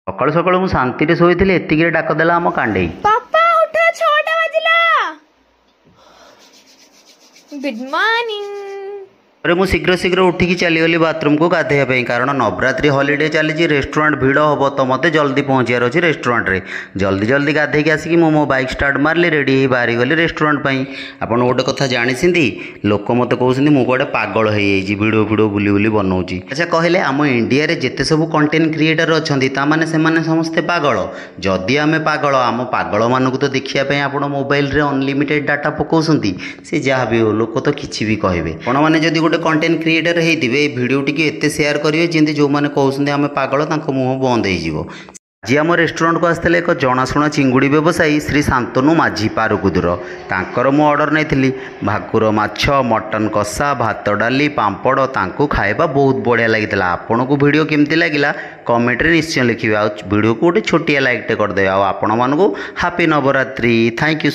ସକାଳୁ ସକାଳୁ ମୁଁ ଶାନ୍ତିରେ ଶୋଇଥିଲି, ଏତିକିରେ ଡାକ ଦେଲା ଆମ କାଣ୍ଡେଇ। ପାପା ଉଠ, 6ଟା ବାଜିଲା। Good morning. ପରେ ମୁଁ ଶୀଘ୍ର ଶୀଘ୍ର ଉଠିକି ଚାଲିଗଲି ବାଥରୁମକୁ ଗାଧୋଇବା ପାଇଁ, କାରଣ ନବରାତ୍ରି ହଲିଡେ ଚାଲିଛି, ରେଷ୍ଟୁରାଣ୍ଟ ଭିଡ଼ ହେବ, ତ ମୋତେ ଜଲ୍ଦି ପହଞ୍ଚିବାର ଅଛି ରେଷ୍ଟୁରାଣ୍ଟରେ। ଜଲ୍ଦି ଜଲ୍ଦି ଗାଧୋଇକି ଆସିକି ମୁଁ ମୋ ବାଇକ୍ ଷ୍ଟାର୍ଟ ମାରିଲି, ରେଡ଼ି ହେଇ ବାହାରିଗଲି ରେଷ୍ଟୁରାଣ୍ଟ ପାଇଁ। ଆପଣ ଗୋଟେ କଥା ଜାଣିଛନ୍ତି, ଲୋକ ମୋତେ କହୁଛନ୍ତି ମୁଁ କୁଆଡ଼େ ପାଗଳ ହେଇଯାଇଛି, ଭିଡ଼ିଓ ବୁଲି ବୁଲି ବନଉଛି। ଆଚ୍ଛା କହିଲେ, ଆମ ଇଣ୍ଡିଆରେ ଯେତେ ସବୁ କଣ୍ଟେଣ୍ଟ କ୍ରିଏଟର ଅଛନ୍ତି, ତାମାନେ ସେମାନେ ସମସ୍ତେ ପାଗଳ? ଯଦି ଆମେ ପାଗଳ, ଆମ ପାଗଳମାନଙ୍କୁ ତ ଦେଖିବା ପାଇଁ ଆପଣ ମୋବାଇଲରେ ଅନଲିମିଟେଡ଼ ଡାଟା ପକାଉଛନ୍ତି। ସେ ଯାହା ବି ହଉ, ଲୋକ ତ କିଛି ବି କହିବେ। ଆପଣମାନେ ଯଦି ଗୋଟେ କଣ୍ଟେଣ୍ଟ କ୍ରିଏଟର ହେଇଥିବେ, এই ଭିଡ଼ିଓଟିକି ଏତେ ସେୟାର କରିବେ ଯେମିତି ଯେଉଁମାନେ କହୁଛନ୍ତି ଆମେ ପାଗଳ ତାଙ୍କ ମୁହଁ ବନ୍ଦ ହେଇଯିବ। ଆଜି ଆମ ରେଷ୍ଟୁରାଣ୍ଟକୁ ଆସିଥିଲେ ଏକ ଜଣାଶୁଣା ଚିଙ୍ଗୁଡ଼ି ବ୍ୟବସାୟୀ ଶ୍ରୀ ଶାନ୍ତନୁ ମାଝୀ ପାରୁକୁଦୁର। ତାଙ୍କର ମୁଁ ଅର୍ଡ଼ର ନେଇଥିଲି ଭାକୁର ମାଛ, ମଟନ କଷା, ଭାତ ଡାଲି, ପାମ୍ପଡ଼। ତାଙ୍କୁ ଖାଇବା ବହୁତ ବଢ଼ିଆ ଲାଗିଥିଲା। ଆପଣଙ୍କୁ ଭିଡ଼ିଓ କେମିତି ଲାଗିଲା କମେଣ୍ଟରେ ନିଶ୍ଚୟ ଲେଖିବେ, ଆଉ ଭିଡ଼ିଓକୁ ଗୋଟେ ଛୋଟିଆ ଲାଇକ୍ଟେ କରିଦେବେ। ଆଉ ଆପଣମାନଙ୍କୁ ହାପି ନବରାତ୍ରି। Thank you.